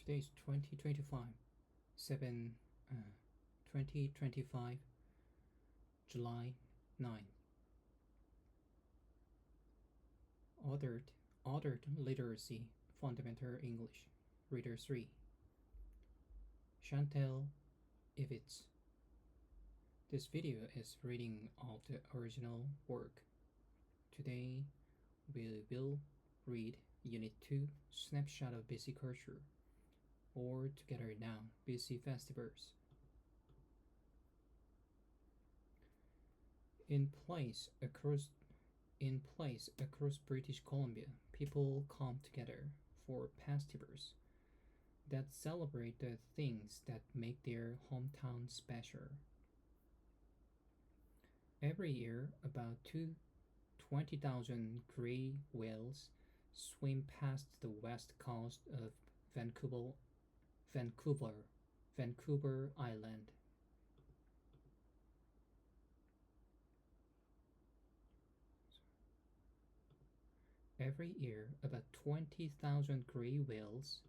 Today is 2025, 2025, July 9. Authored Literacy, Fundamental English. Reader 3. Chantal Ivitz. This video is reading of the original work. Today we will read Unit 2, Snapshot of Busy Culture, or together now, Busy Festivals. In place across British Columbia, people come together for festivals that celebrate the things that make their hometown special. Every year, about 20,000 gray whales swim past the west coast of Vancouver Island. Every year, about 20,000 gray whales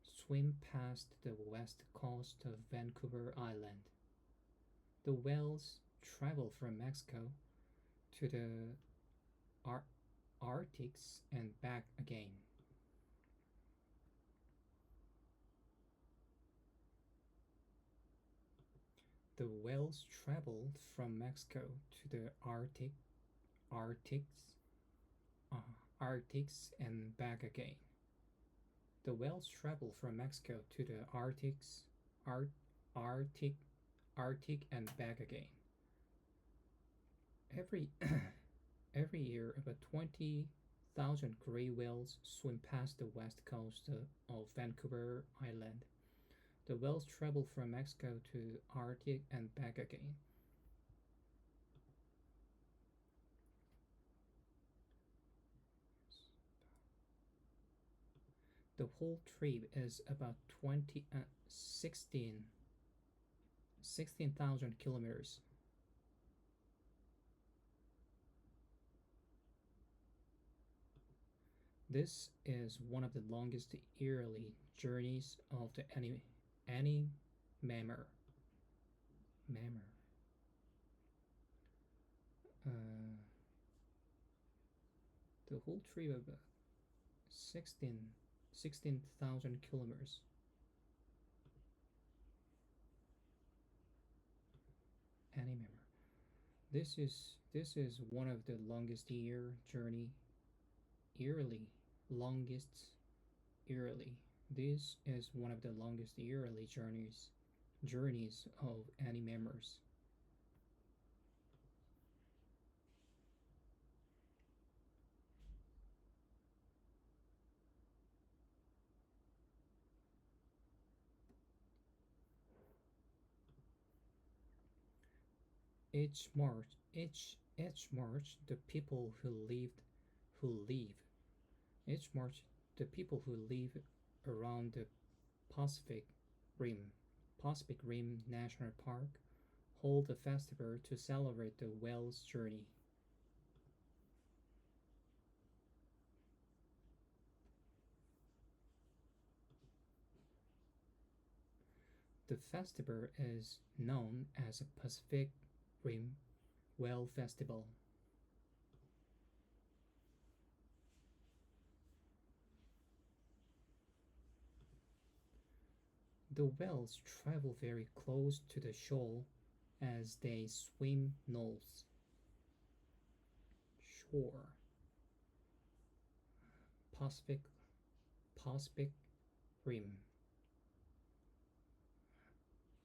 swim past the west coast of Vancouver Island. The whales travel from Mexico to the Arctic and back again. The whales travel from Mexico to the Arctic and back again. The whales travel from Mexico to the Arctic and back again. Every year, about 20,000 gray whales swim past the west coast of Vancouver Island. The whales travel from Mexico to Arctic and back again. The whole trip is about 16,000 kilometers. This is one of the longest yearly journeys of any mammal. The whole trip of 16,000 kilometers. Any mammal. This is one of the longest This is one of the longest yearly journeys of any mammals. Each March, the people who live around the Pacific Rim National Park hold a festival to celebrate the whale's journey. The festival is known as a Pacific Rim Whale Festival. The whales travel very close to the shore as they swim north. Shore. Pacific Rim.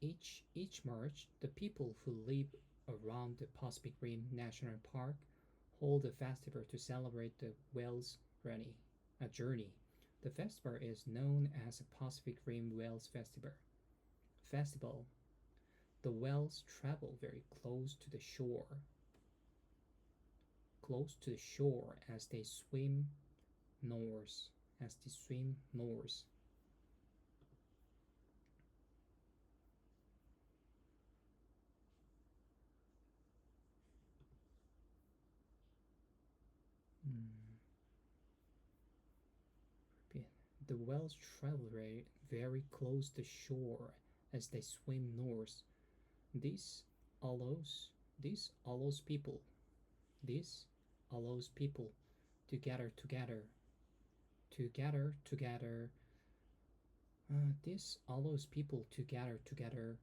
Each March, the people who live around the Pacific Rim National Park hold a festival to celebrate the whale's journey. The festival is known as the Pacific Rim Whales Festival. The whales travel very close to the shore as they swim north. The whales travel very close to shore as they swim north. This allows this allows people this allows people to gather together. This allows people to gather together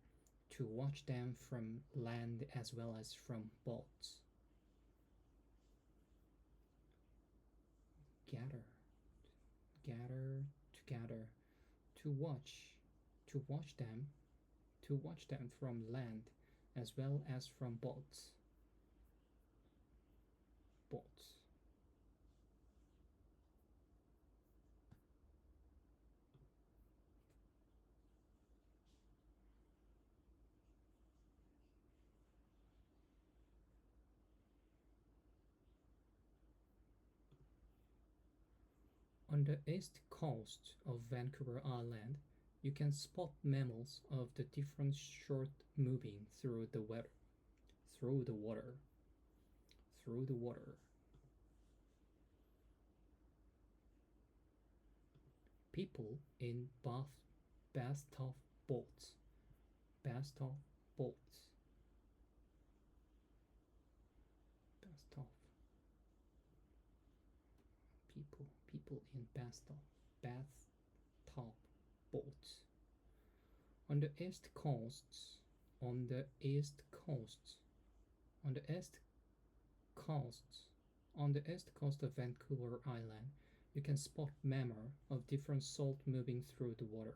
to watch them from land as well as from boats. Gather, gather together to watch them, from land as well as from boats. On the east coast of Vancouver Island, you can spot mammals of the different sort moving through the water, through the water. People in bathtub boats, bathtub boats, bathtub people in bathtub boats. On the east coast, on the east coast, on the east coast, on the east coast of Vancouver Island, you can spot mammal of different salt moving water,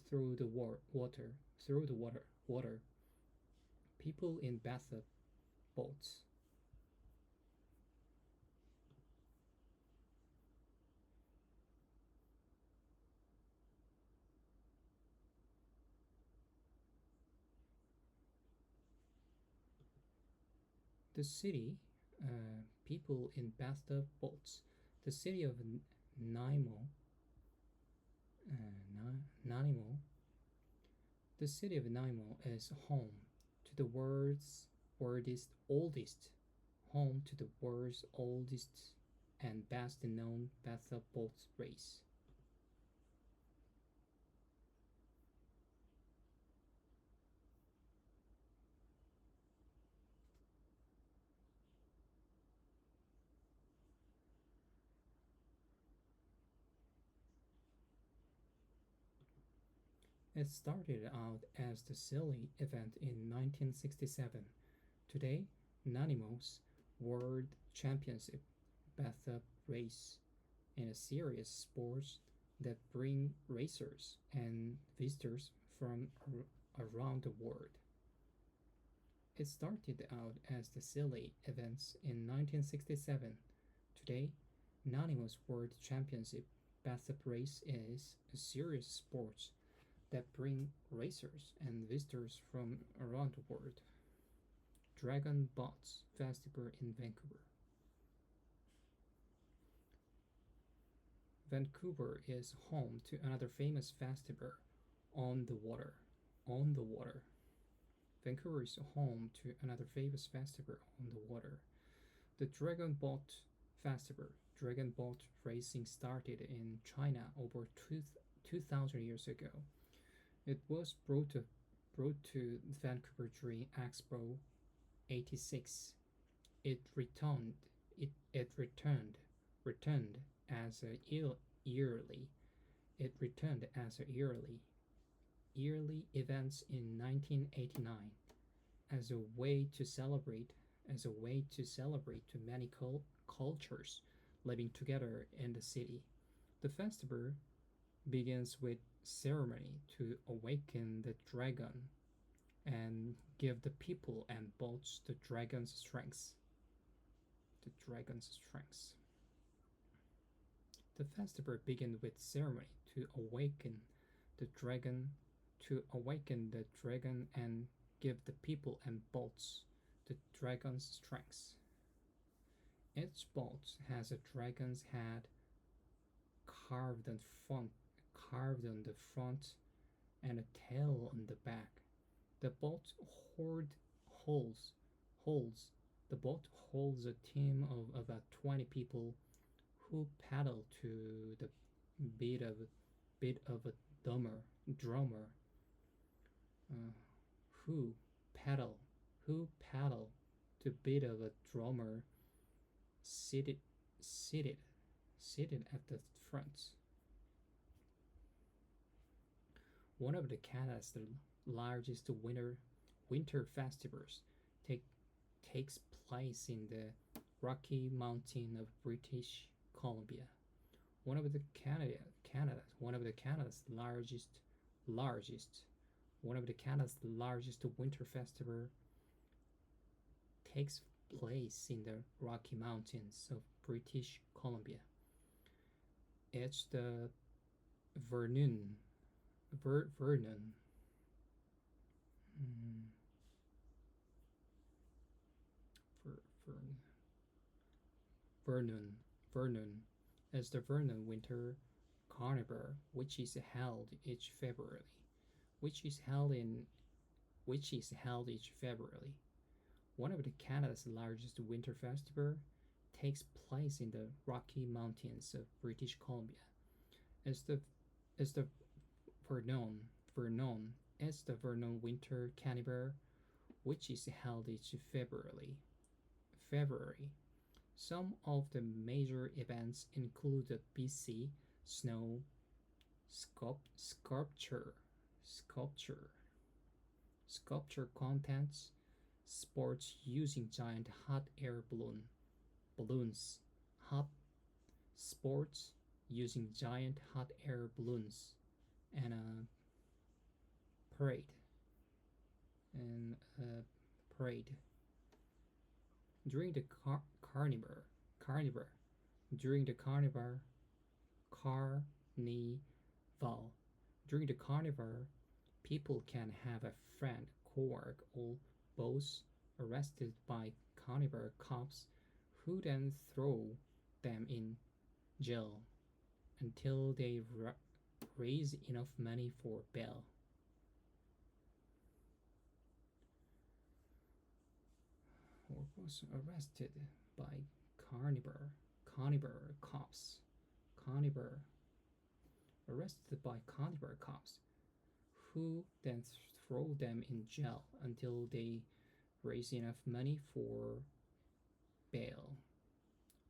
through the water. People in bathtub boats. The city, people in bathtub boats. The city of Nanaimo, Nanaimo. The city of Nanaimo is home to the world's oldest and best known bathtub boat race. It started out as the silly event in 1967. Today, Nanaimo's World Championship bathtub race in a serious sport that bring racers and visitors from around the world. It started out as the silly events in 1967. Today, Nanaimo's World Championship bathtub race is a serious sport that bring racers and visitors from around the world. Dragon Boats Festival in Vancouver. Vancouver is home to another famous festival on the water. On the water. Vancouver is home to another famous festival on the water. The Dragon Boat Festival. Dragon boat racing started in China over 2,000 years ago. It was brought to Vancouver during Expo 86. It returned it returned as a yearly it returned as a yearly events in 1989 as a way to celebrate to many cultures living together in the city. The festival begins with ceremony to awaken the dragon and give the people and boats the dragon's strength. The dragon's strength. The festival begins with ceremony the dragon the dragon and give the people and boats the dragon's strength. Each boat has a dragon's head carved on front carved on the front and a tail on the back. The boat holds holds the boat holds a team of about 20 people who paddle to the bit of a drummer uh, who paddle who paddle to bit of a drummer seated seated seated at the front. One of the Canada's largest winter festivals take, takes place in the Rocky Mountain of British Columbia. One of the Canada's largest one of the Canada's largest winter festival takes place in the Rocky Mountains of British Columbia. It's the Vernon Vernon mm, Ver, Vern, Vernon Vernon as the Vernon Winter Carnival, which is held each February, which is held in which is held each February. One of the Canada's largest winter festival takes place in the Rocky Mountains of British Columbia. As the as the Vernon as the Vernon Winter Carnival, which is held each February. Some of the major events include the BC Snow Sculpture Sculpture Sculpture contests, sports using giant hot air balloons, hot sports using giant hot air balloons, and a parade and a parade during the carnival during the carnival during the carnival people can have a friend coworker or boss arrested by carnival cops who then throw them in jail until they raise enough money for bail. Or was arrested by carnival cops. Carnival arrested by carnival cops, who then throw them in jail until they raise enough money for bail.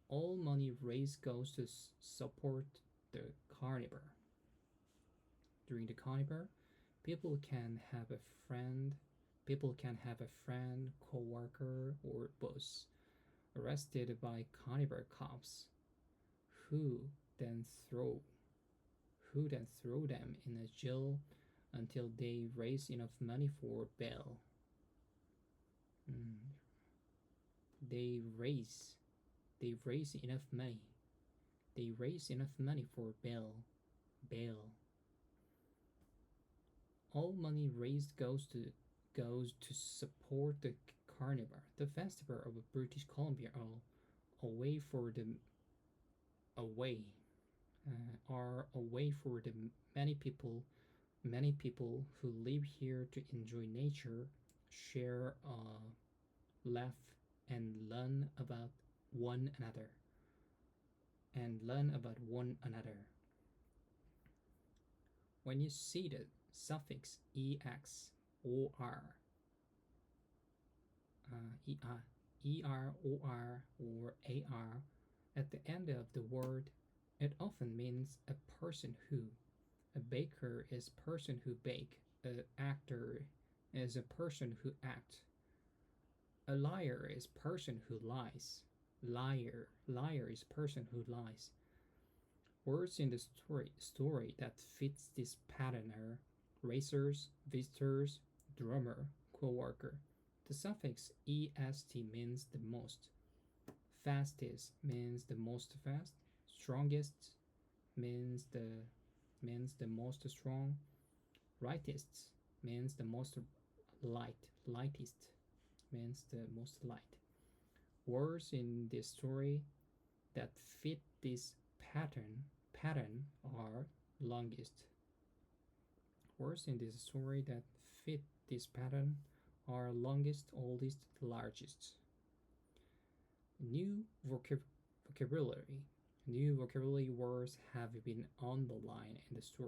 All money raised goes to support the carnival. During the carnival, people can have a friend people can have a friend, co-worker, or boss arrested by carnival cops who then throw who then throw them in a jail until they raise enough money for bail. Mm. They raise they raise enough money. They raise enough money for bail. Bail. All money raised goes to support the carnival, the festival of British Columbia, away for the away are a way for the many people who live here to enjoy nature, share, laugh, and one another learn about one another. When you see the suffix ex or or ar at the end of the word, it often means a person who. A baker is person who bake. An actor is a person who act. A liar is person who lies. Liar is person who lies. Words in the story that fits this pattern are racers, visitors, drummer, co-worker. The suffix est means the most. Fastest means the most fast. Strongest means the most strong. Lightest means the most light. Lightest means the most light. Words in this story that fit this pattern are longest. Words in this story that fit this pattern are longest, oldest, largest. New vocabulary. New vocabulary words have been on the line in the story.